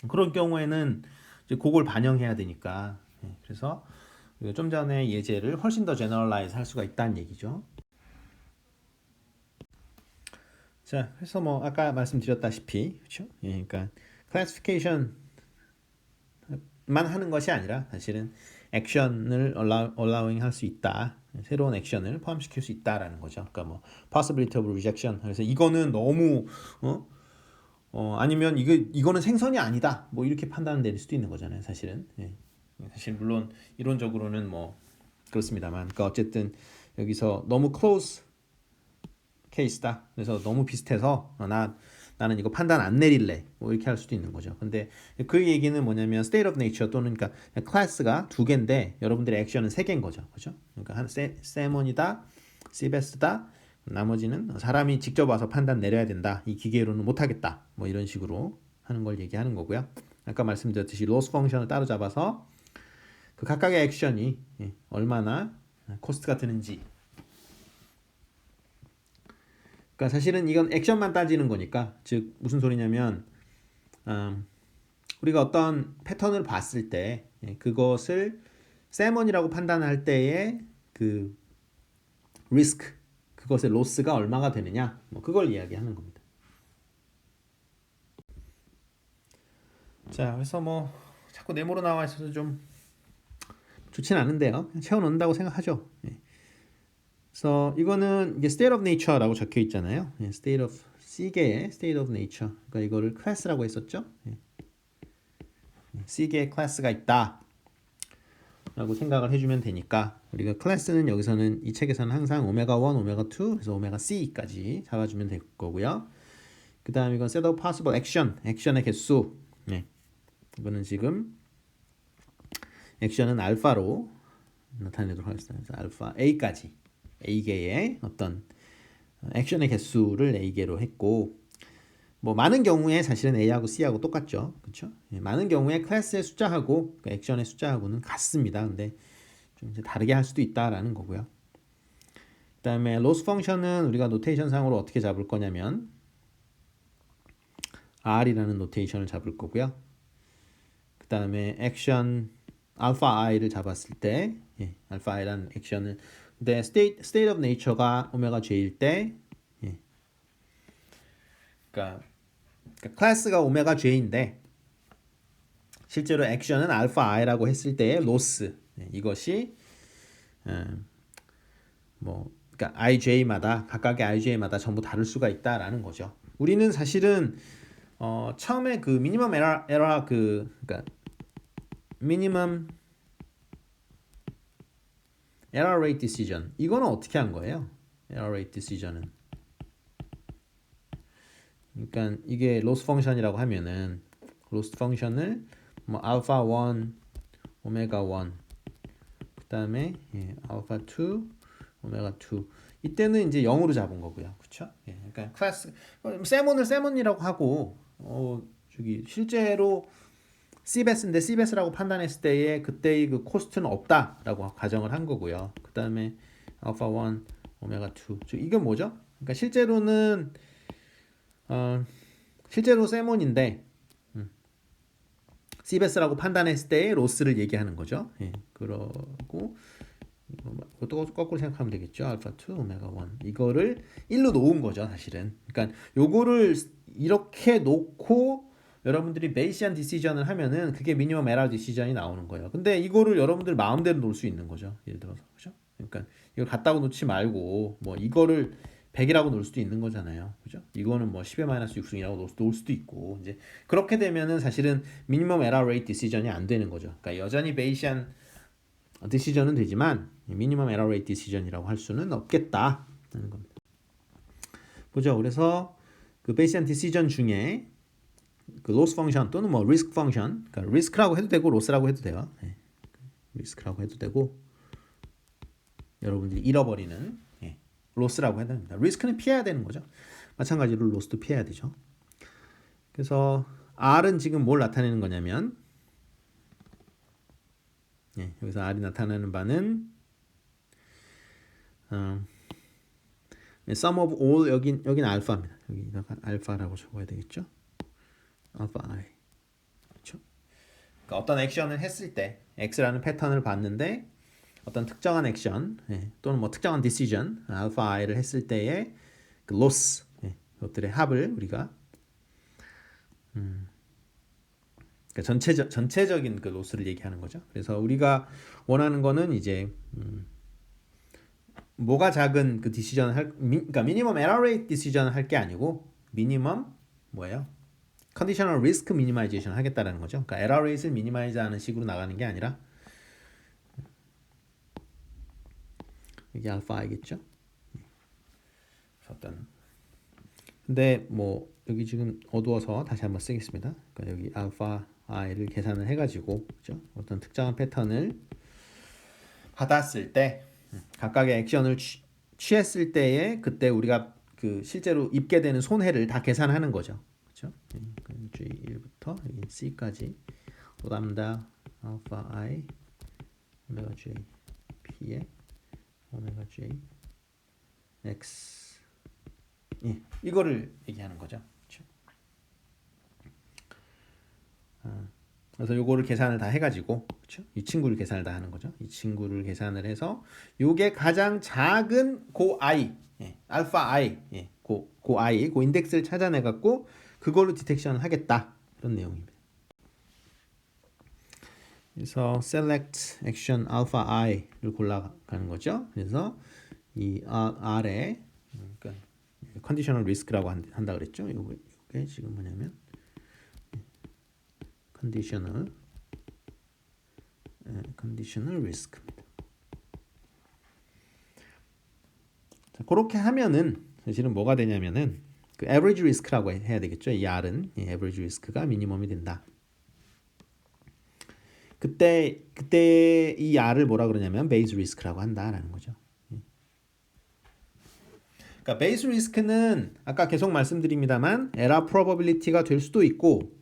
그런 경우에는 이제 그걸 반영해야 되니까 그래서 좀 전에 예제를 훨씬 더 제너럴라이즈 할 수가 있다는 얘기죠. 자, 그래서 뭐 아까 말씀드렸다시피 그렇죠? 예, 그러니까 클래시피케이션만 하는 것이 아니라 사실은 액션을 allowing 할 수 있다. 새로운 액션을 포함시킬 수 있다라는 거죠. 그러니까 뭐 possibility of rejection. 그래서 이거는 너무 아니면 이거는 생선이 아니다. 뭐 이렇게 판단 내릴 수도 있는 거잖아요. 사실은. 예. 사실 물론 이론적으로는 뭐 그렇습니다만, 그러니까 어쨌든 여기서 너무 close 케이스다. 그래서 너무 비슷해서 나는 이거 판단 안 내릴래. 뭐 이렇게 할 수도 있는 거죠. 근데 그 얘기는 뭐냐면 state of nature 또는 그러니까 클래스가 두 개인데 여러분들의 액션은 세 개인 거죠. 그렇죠? 그러니까 한 세몬이다, 시베스다. 나머지는 사람이 직접 와서 판단 내려야 된다. 이 기계로는 못 하겠다. 뭐 이런 식으로 하는 걸 얘기하는 거고요. 아까 말씀드렸듯이 로스 펑션을 따로 잡아서 그 각각의 액션이 얼마나 코스트가 드는지. 그러니까 사실은 이건 액션만 따지는 거니까 즉 무슨 소리냐면 우리가 어떤 패턴을 봤을 때 그것을 세먼이라고 판단할 때의 그 리스크 그것의 로스가 얼마가 되느냐 뭐 그걸 이야기하는 겁니다. 자, 그래서 뭐 자꾸 네모로 나와 있어서 좀 좋진 않은데요. 그냥 채워놓는다고 생각하죠. 그래서 이거는 이게 state of nature라고 적혀 있잖아요. state of C계의 state of nature. 그러니까 이거를 class라고 했었죠. C계의 class가 있다. 라고 생각을 해주면 되니까 우리가 클래스는 여기서는 이 책에서는 항상 오메가 1, 오메가 2, 그래서 오메가 C까지 잡아주면 될 거고요. 그 다음 이건 set of possible action, 액션의 개수. 이거는 지금 액션은 알파로 나타내도록 하겠습니다. 알파 A까지 A계의 어떤 액션의 개수를 A계로 했고 뭐 많은 경우에 사실은 A하고 C하고 똑같죠. 그렇죠? 많은 경우에 클래스의 숫자하고 그 액션의 숫자하고는 같습니다. 근데 좀 이제 다르게 할 수도 있다라는 거고요. 그다음에 로스 펑션은 우리가 노테이션 상으로 어떻게 잡을 거냐면 R이라는 노테이션을 잡을 거고요. 그다음에 액션 알파 i를 잡았을 때 알파 i라는 액션을 근데 state of nature가 오메가 j일 때 그러니까 클래스가 오메가 j인데 실제로 액션은 알파 i라고 했을 때의 로스 이것이 뭐 그러니까 ij마다 각각의 ij마다 전부 다를 수가 있다라는 거죠. 우리는 사실은 처음에 그 미니멈 에러 그러니까 미니멈 에러 레이트 디시전 이거는 어떻게 한 거예요? 에러 레이트 디시전은 그러니까 이게 로스 펑션이라고 하면은 로스 펑션을 뭐 알파 1 오메가 1 그다음에 알파 2 오메가 2 이때는 이제 0으로 잡은 거고요. 그렇죠? 그러니까 클래스 세몬을 세몬이라고 하고 저기 실제로 C베스인데 C베스라고 판단했을 때에 그때의 그 코스트는 없다라고 가정을 한 거고요. 그다음에 알파 1 오메가 2 이건 뭐죠? 그러니까 실제로는 실제로 세몬인데 C베스라고 판단했을 때의 로스를 얘기하는 거죠. 그러고 또 거꾸로 생각하면 되겠죠. 알파 2 오메가 1 이거를 1로 놓은 거죠. 사실은. 그러니까 요거를 이렇게 놓고 여러분들이 베이시안 디시전을 하면은 그게 미니멈 에러 디시전이 나오는 거예요. 근데 이거를 여러분들 마음대로 놓을 수 있는 거죠. 예를 들어서 그죠? 그러니까 이걸 갖다가 놓지 말고 뭐 이거를 100이라고 놓을 수도 있는 거잖아요. 그죠? 이거는 뭐 10의 마이너스 6승이라고 놓을 수도 있고 이제 그렇게 되면은 사실은 미니멈 에러 레이트 디시전이 안 되는 거죠. 그러니까 여전히 베이시안 디시전은 되지만 미니멈 에러 레이트 디시전이라고 할 수는 없겠다 하는 겁니다. 보죠. 그래서 그 베이시안 디시전 중에 그 로스 펑션 또는 뭐 리스크 펑션, 그러니까 리스크라고 해도 되고 로스라고 해도 돼요. 네. 리스크라고 해도 되고 여러분들이 잃어버리는 로스라고 해야 됩니다. 리스크는 피해야 되는 거죠. 마찬가지로 로스도 피해야 되죠. 그래서 R은 지금 뭘 나타내는 거냐면 여기서 R이 나타나는 바는 sum of all 여긴 알파입니다. 여기다가 알파라고 적어야 되겠죠. 알파 I. 그렇죠? 그러니까 어떤 액션을 했을 때 X라는 패턴을 봤는데 어떤 특정한 액션 또는 뭐 특정한 decision 알파 i를 했을 때의 그 loss 그것들의 합을 우리가 그러니까 전체적인 그 loss를 얘기하는 거죠. 그래서 우리가 원하는 거는 이제 뭐가 작은 그 decision을 그러니까 minimum error rate decision을 할 게 아니고 minimum 뭐예요? conditional risk minimization 하겠다라는 거죠. 그러니까 error rate를 minimize하는 식으로 나가는 게 아니라 이게 알파 i겠죠. 어떤 근데 뭐 여기 지금 어두워서 다시 한번 쓰겠습니다. 그러니까 여기 알파 i를 계산을 해가지고 그죠? 어떤 특정한 패턴을 받았을 때 각각의 액션을 취했을 때에 그때 우리가 그 실제로 입게 되는 손해를 다 계산하는 거죠. 그렇죠? G1부터 C까지 람다 알파 i 오메가 J P에 오메가 J X 이거를 얘기하는 거죠. 그렇죠? 그래서 요거를 계산을 다 해가지고 그렇죠? 이 친구를 계산을 다 하는 거죠. 이 친구를 계산을 해서 요게 가장 작은 고 i 알파 i 고 i 고 인덱스를 찾아내 갖고 그걸로 디텍션을 하겠다 이런 내용입니다. 그래서 select action alpha i를 골라가는 거죠. 그래서 이 R에 그러니까 conditional risk라고 한다 그랬죠. 이게 지금 뭐냐면 conditional risk입니다. 자, 그렇게 하면은 사실은 뭐가 되냐면은 그 average risk라고 해야 되겠죠. 이 R은 average risk가 미니멈이 된다. 그때 이 R을 뭐라 그러냐면 base risk라고 한다라는 거죠. 그러니까 base risk는 아까 계속 말씀드립니다만 error probability가 될 수도 있고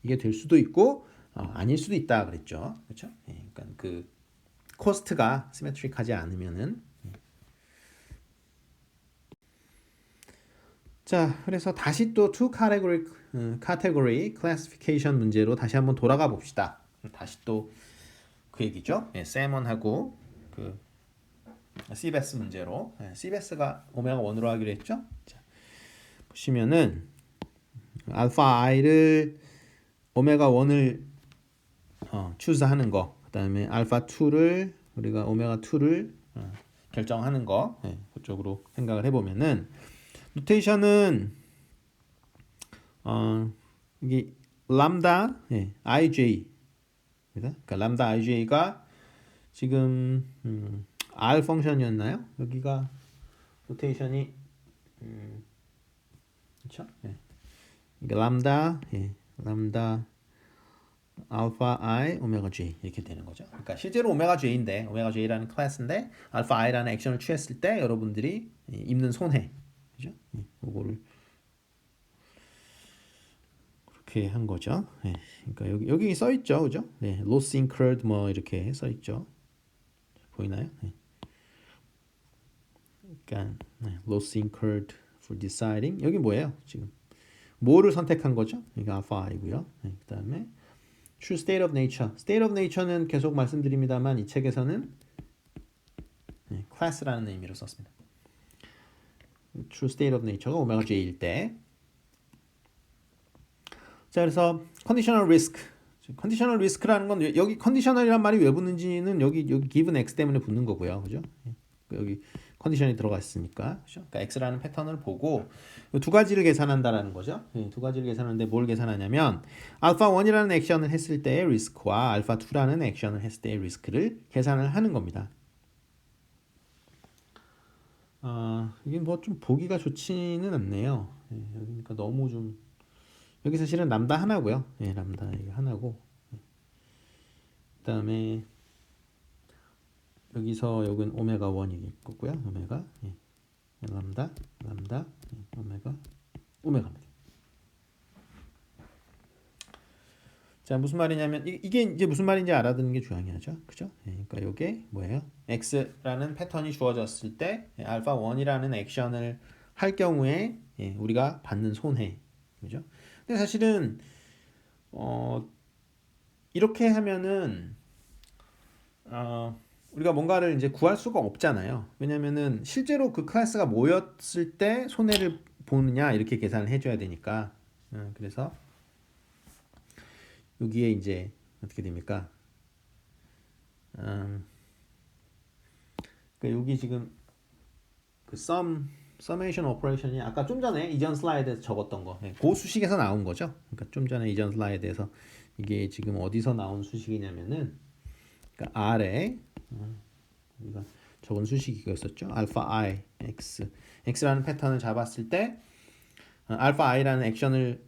이게 될 수도 있고 아닐 수도 있다 그랬죠. 그렇죠? 그러니까 그 코스트가 시메트릭하지 않으면은 자, 그래서 다시 또 two category classification 문제로 다시 한번 돌아가 봅시다. 다시 또 그 얘기죠. 세먼하고 그 시베스 문제로. 시베스가 오메가 1으로 하기로 했죠. 자, 보시면은 알파 i를 오메가 1을 추스하는 거, 그다음에 알파 2를 우리가 오메가 2를 결정하는 거, 그쪽으로 생각을 해보면은 노테이션은 이게 람다 ij, 그러니까 람다 ij가 지금 R 펑션이었나요? 여기가 노테이션이 그렇죠? 람다 람다 알파 i 오메가 j 이렇게 되는 거죠. 그러니까 실제로 오메가 j인데 오메가 j라는 클래스인데 알파 i라는 액션을 취했을 때 여러분들이 입는 손해, 그죠? 이거를 그렇게 한 거죠. 그러니까 여기 써 있죠, 그죠? loss incurred 뭐 이렇게 써 있죠. 보이나요? 그러니까 loss incurred for deciding 여기 뭐예요? 지금 뭐를 선택한 거죠? 이게 알파 i고요. 그다음에 true state of nature. state of nature는 계속 말씀드립니다만 이 책에서는 class라는 의미로 썼습니다. true state of nature가 오메가 j일 때. 자, 그래서 conditional risk. conditional risk라는 건 여기 conditional이란 말이 왜 붙는지는 여기 given x 때문에 붙는 거고요. 그죠? 여기 컨디션이 들어가 있으니까. 그렇죠? 그러니까 x라는 패턴을 보고 두 가지를 계산한다라는 거죠. 두 가지를 계산하는데 뭘 계산하냐면 알파 1이라는 액션을 했을 때의 리스크와 알파 2라는 액션을 했을 때의 리스크를 계산을 하는 겁니다. 이게 뭐 좀 보기가 좋지는 않네요. 여기니까 너무 좀 여기 사실은 람다 하나고요. 람다 이거 하나고. 그다음에 여기서 여긴 오메가 1일 거고요. 오메가 람다 오메가입니다. 자, 무슨 말이냐면 이게 이제 무슨 말인지 알아듣는 게 중요하죠. 그죠? 그러니까 이게 뭐예요? x라는 패턴이 주어졌을 때 알파 1이라는 액션을 할 경우에 우리가 받는 손해. 그죠? 근데 사실은 이렇게 하면은 우리가 뭔가를 이제 구할 수가 없잖아요. 왜냐면은 실제로 그 클래스가 모였을 때 손해를 보느냐 이렇게 계산을 해줘야 되니까. 그래서 여기에 이제 어떻게 됩니까? 그러니까 여기 지금 그 summation operation이 아까 좀 전에 이전 슬라이드에서 적었던 거, 그 수식에서 나온 거죠. 그러니까 좀 전에 이전 슬라이드에서 이게 지금 어디서 나온 수식이냐면은 그러니까 R에 우리가 적은 수식이 이거였었죠. 알파 I x라는 패턴을 잡았을 때 알파 i라는 액션을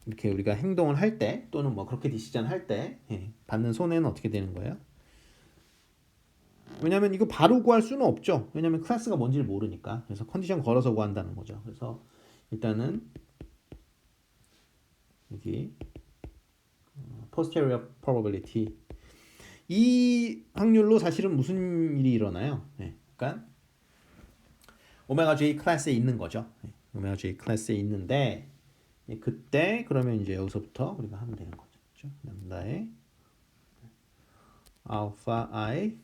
이렇게 우리가 행동을 할 때 또는 뭐 그렇게 디시전 할 때 받는 손해는 어떻게 되는 거예요? 왜냐면 이거 바로 구할 수는 없죠. 왜냐면 클래스가 뭔지를 모르니까. 그래서 컨디션 걸어서 구한다는 거죠. 그래서 일단은 여기 posterior probability 이 확률로 사실은 무슨 일이 일어나요? 그러니까 오메가 J 클래스에 있는 거죠. 오메가 J 클래스에 있는데 그때 그러면 이제 여기서부터 우리가 하면 되는 거죠. 그렇죠? 람다의 알파 I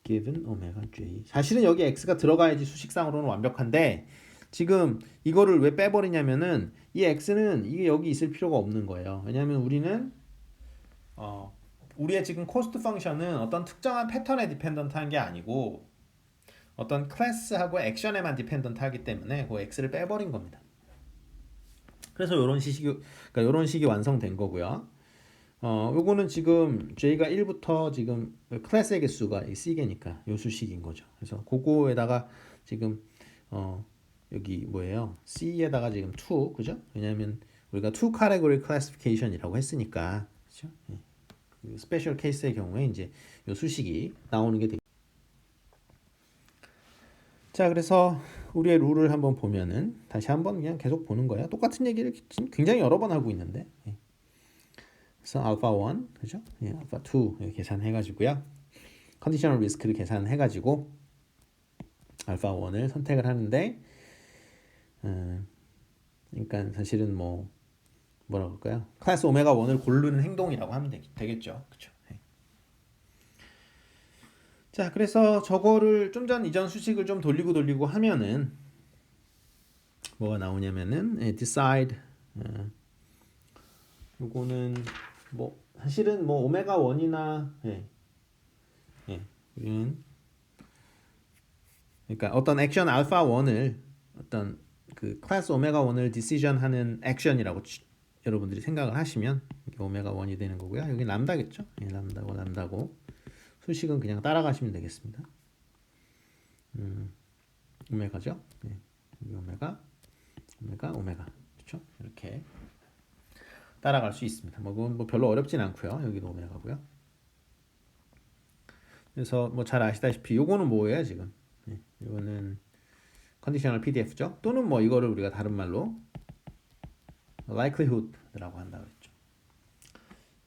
given 오메가 J. 사실은 여기 x가 들어가야지 수식상으로는 완벽한데 지금 이거를 왜 빼버리냐면은 이 x는 이게 여기 있을 필요가 없는 거예요. 왜냐하면 우리는 우리의 지금 코스트 펑션은 어떤 특정한 패턴에 디펜던트한 게 아니고 어떤 클래스하고 액션에만 디펜던트하기 때문에 그 x를 빼버린 겁니다. 그래서 이런 식이 완성된 거고요. 요거는 지금 j가 1부터 지금 클래스의 개수가 c개니까 요 수식인 거죠. 그래서 그거에다가 지금 여기 뭐예요? c에다가 지금 2 그죠? 왜냐하면 우리가 2 category classification이라고 했으니까 그죠? 그 스페셜 케이스의 경우에 이제 요 수식이 나오는 게 되겠죠. 자, 그래서 우리의 룰을 한번 보면은 다시 한번 그냥 계속 보는 거예요. 똑같은 얘기를 굉장히 여러 번 하고 있는데. 그래서 알파 1, 그죠? 알파 2 계산해 가지고요. 컨디셔널 리스크를 계산해 가지고 알파 1을 선택을 하는데 그러니까 사실은 뭐라 그럴까요? 클래스 오메가 1을 고르는 행동이라고 하면 되겠죠. 그렇죠? 자, 그래서 저거를 좀 전 이전 수식을 좀 돌리고 하면은 뭐가 나오냐면은 decide 요거는 뭐 사실은 뭐 오메가 1이나 우리는 그러니까 어떤 액션 알파 1을 어떤 그 클래스 오메가 1을 디시전하는 액션이라고 여러분들이 생각을 하시면 이게 오메가 1이 되는 거고요. 여기 람다겠죠? 람다고 수식은 그냥 따라가시면 되겠습니다. 오메가죠? 여기 오메가 그렇죠? 이렇게 따라갈 수 있습니다. 그건 뭐 별로 어렵진 않고요. 여기도 오메가고요. 그래서 뭐 잘 아시다시피 요거는 뭐예요 지금? 이거는 컨디셔널 PDF죠. 또는 뭐 이거를 우리가 다른 말로 likelihood라고 한다고 했죠.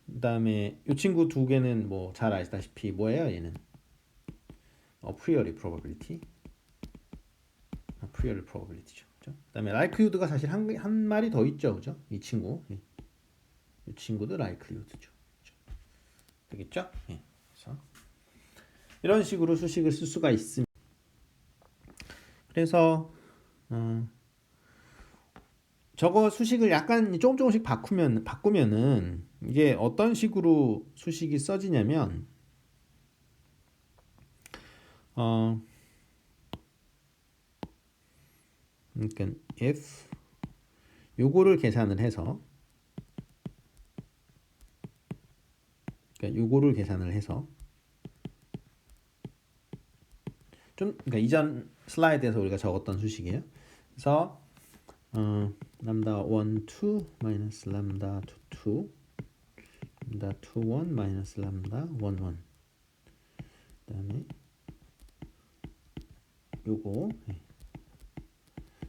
그다음에 이 친구 두 개는 뭐 잘 아시다시피 뭐예요? 얘는 a priori probability죠. 그죠? 그다음에 likelihood가 사실 한 마리 더 있죠, 그죠? 이 친구도 likelihood죠. 그죠? 되겠죠? 그래서 이런 식으로 수식을 쓸 수가 있습니다. 그래서 저거 수식을 약간 조금씩 바꾸면은 이게 어떤 식으로 수식이 써지냐면 어, 그러니까 if 요거를 계산을 해서 요거를 계산을 해서 좀 그러니까 이전 슬라이드에서 우리가 적었던 수식이에요. 그래서 람다 1 2 마이너스 람다 2 2 람다 2 1 마이너스 람다 1 1 그다음에 요거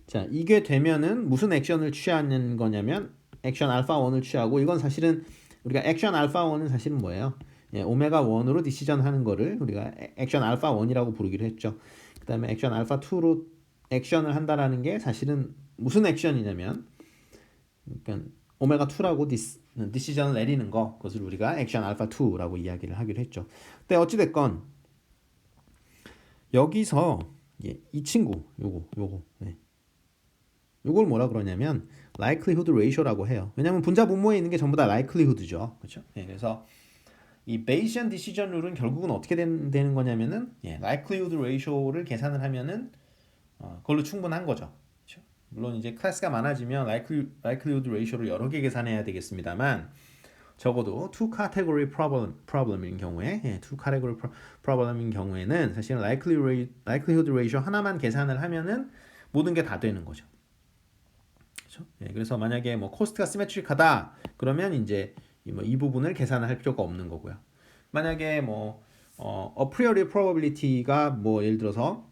자 이게 되면은 무슨 액션을 취하는 거냐면 액션 알파 1을 취하고 이건 사실은 우리가 액션 알파 1은 사실은 뭐예요? 예, 오메가 1으로 디시전 하는 거를 우리가 액션 알파 1이라고 부르기로 했죠. 그 다음에 액션 알파 2로 액션을 한다라는 게 사실은 무슨 액션이냐면 그러니까 오메가 2라고 디시전을 내리는 거 그것을 우리가 액션 알파 2라고 이야기를 하기로 했죠. 근데 어찌됐건 여기서 예, 이 친구 요거 네. 요걸 뭐라 그러냐면 likelihood ratio라고 해요. 왜냐하면 분자 분모에 있는 게 전부 다 likelihood죠. 그렇죠? 예, 그래서 이 Bayesian decision 룰은 결국은 어떻게 되는 거냐면은 예, likelihood ratio를 계산을 하면은 그걸로 충분한 거죠. 그렇죠? 물론 이제 클래스가 많아지면 likelihood ratio를 여러 개 계산해야 되겠습니다만 적어도 two category problem인 경우에 예, two category problem인 경우에는 사실은 likelihood ratio 하나만 계산을 하면은 모든 게 다 되는 거죠. 그렇죠? 예, 그래서 만약에 뭐 코스트가 시메트릭하다 그러면 이제 이 부분을 계산을 할 필요가 없는 거고요. 만약에 뭐 a priori probability가 뭐 예를 들어서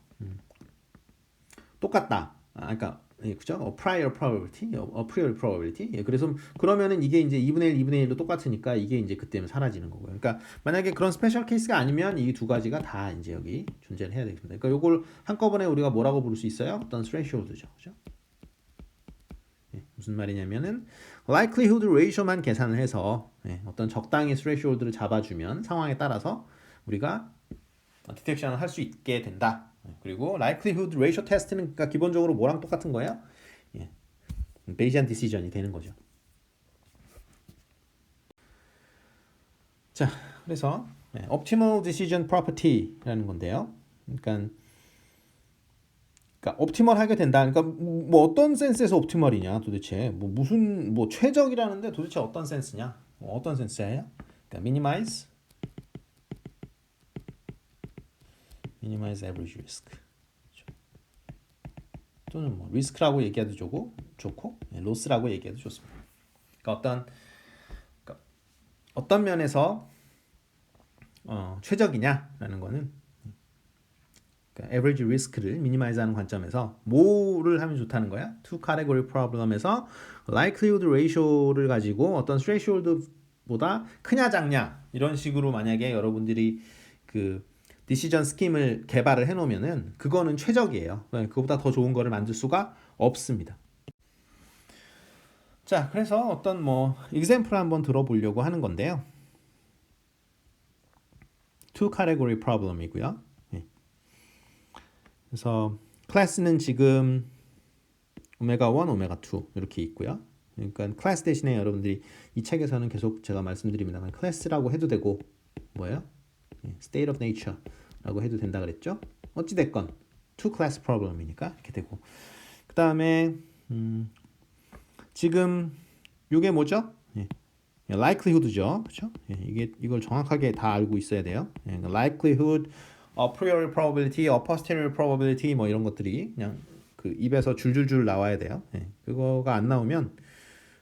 똑같다. 그러니까 예, 그죠? a prior probability, a priori probability. 예, 그래서 그러면은 이게 이제 2분의 1, 2분의 1로 똑같으니까 이게 이제 그때는 사라지는 거고요. 그러니까 만약에 그런 스페셜 케이스가 아니면 이 두 가지가 다 이제 여기 존재를 해야 되겠습니다. 그러니까 요걸 한꺼번에 우리가 뭐라고 부를 수 있어요? 어떤 threshold죠. 그죠? 무슨 말이냐면은 likelihood ratio만 계산을 해서 어떤 적당히 threshold를 잡아주면 상황에 따라서 우리가 디텍션을 할 수 있게 된다. 그리고 likelihood ratio test는 그러니까 기본적으로 뭐랑 똑같은 거예요? Bayesian decision이 되는 거죠. 자, 그래서 optimal decision property라는 건데요. 그러니까 옵티멀하게 된다. 그러니까 뭐 어떤 센스에서 옵티멀이냐 도대체 뭐 무슨 뭐 최적이라는데 도대체 어떤 센스냐? 어떤 센스예요? 그러니까 minimize average risk. 또는 뭐 리스크라고 얘기해도 좋고 로스라고 얘기해도 좋습니다. 그러니까 어떤 면에서 최적이냐라는 거는 그러니까 average risk를 minimize하는 관점에서 뭐를 하면 좋다는 거야? two category problem에서 likelihood ratio를 가지고 어떤 threshold보다 크냐 작냐 이런 식으로 만약에 여러분들이 그 디시전 스킴을 개발을 해놓으면은 그거는 최적이에요. 그거보다 더 좋은 거를 만들 수가 없습니다. 자, 그래서 어떤 뭐 example 한번 들어보려고 하는 건데요. two category problem이고요. 그래서 클래스는 지금 오메가 1, 오메가 2 이렇게 있고요. 그러니까 클래스 대신에 여러분들이 이 책에서는 계속 제가 말씀드립니다만 클래스라고 해도 되고 뭐예요? state of nature라고 해도 된다 그랬죠. 어찌 됐건 two class problem이니까 이렇게 되고 그 다음에 지금 이게 뭐죠? likelihood죠, 그렇죠? 이걸 정확하게 다 알고 있어야 돼요. likelihood, a priori probability, a posteriori probability 뭐 이런 것들이 그냥 그 입에서 줄줄줄 나와야 돼요. 그거가 안 나오면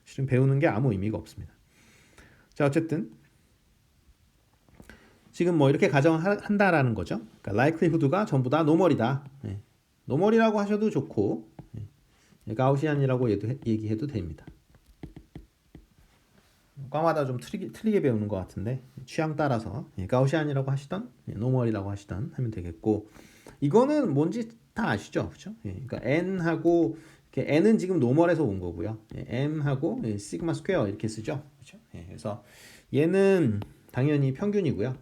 실은 배우는 게 아무 의미가 없습니다. 자, 어쨌든 지금 뭐 이렇게 가정한다라는 거죠. 그러니까 likelihood가 전부 다 노멀이다. 노멀이라고 하셔도 좋고 가우시안이라고 얘기해도 됩니다. 과마다 좀 틀리게 배우는 것 같은데 취향 따라서 가우시안이라고 하시던 노멀이라고 하시던 하면 되겠고 이거는 뭔지 다 아시죠, 그렇죠? 그러니까 n하고 n은 지금 노멀에서 온 거고요. m하고 시그마 스퀘어 이렇게 쓰죠, 그렇죠? 그래서 얘는 당연히 평균이고요.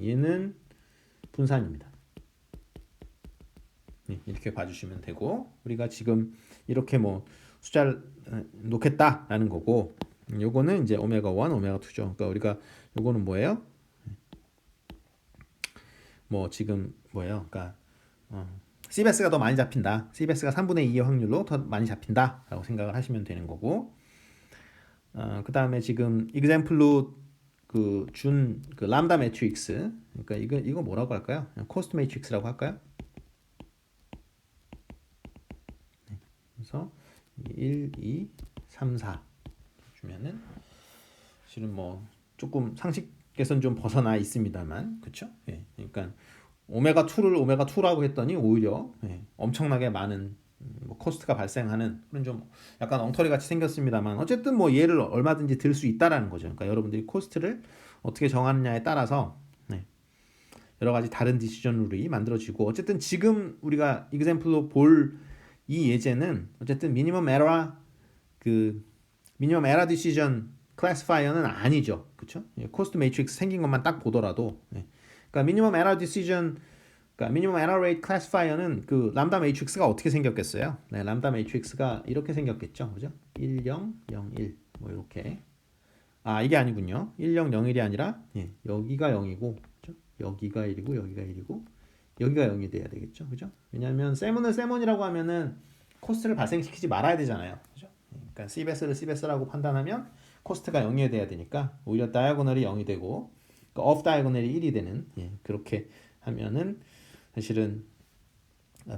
얘는 분산입니다. 이렇게 봐주시면 되고 우리가 지금 이렇게 뭐 숫자를 놓겠다라는 거고 요거는 이제 오메가 1, 오메가 2죠. 그러니까 우리가 요거는 뭐예요? 뭐 지금 뭐예요? 그러니까 CBS가 더 많이 잡힌다. CBS가 3분의 2의 확률로 더 많이 잡힌다라고 생각을 하시면 되는 거고. 그 다음에 지금 example로 그 람다 매트릭스. 그러니까 이거 뭐라고 할까요? 코스트 매트릭스라고 할까요? 그래서 1, 2, 3, 4 주면은 실은 뭐 조금 상식에선 좀 벗어나 있습니다만, 그렇죠? 예, 그러니까 오메가 2를 오메가 2라고 했더니 오히려 엄청나게 많은 뭐 코스트가 발생하는 그런 좀 약간 엉터리 같이 생겼습니다만 어쨌든 뭐 얘를 얼마든지 들 수 있다라는 거죠. 그러니까 여러분들이 코스트를 어떻게 정하느냐에 따라서 여러 가지 다른 디시전 룰이 만들어지고 어쨌든 지금 우리가 example로 볼 이 예제는 어쨌든 미니멈 에러 미니멈 에러 디시전 클래시파이어는 아니죠. 그렇죠? 코스트 매트릭스 생긴 것만 딱 보더라도 그러니까 미니멈 에러 디시전 그러니까 미니멈 에러 레이트 클래시파이어는 그 람다 매트릭스가 어떻게 생겼겠어요? 네, 람다 매트릭스가 이렇게 생겼겠죠. 그죠? 1 0 0 1 뭐 이렇게. 이게 아니군요. 1 0 0 1이 아니라 여기가 0이고 그죠? 여기가 1이고 여기가 1이고 여기가 0이 돼야 되겠죠. 그죠? 왜냐하면 세몬이라고 하면은 코스트를 발생시키지 말아야 되잖아요. 그죠? 그러니까 C베스를 C베스라고 판단하면 코스트가 0이 돼야 되니까 오히려 다이아고널이 0이 되고 그러니까 off 다이아고널이 1이 되는 그렇게 하면은 사실은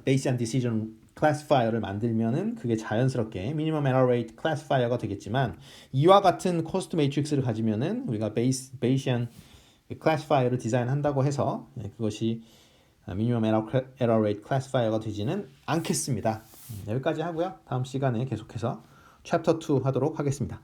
Bayesian Decision Classifier를 만들면은 그게 자연스럽게 Minimum Error Rate Classifier가 되겠지만 이와 같은 코스트 매트릭스를 가지면은 우리가 Bayesian Classifier를 디자인한다고 해서 그것이 Minimum Error Rate Classifier가 되지는 않겠습니다. 여기까지 하고요. 다음 시간에 계속해서 Chapter 2 하도록 하겠습니다.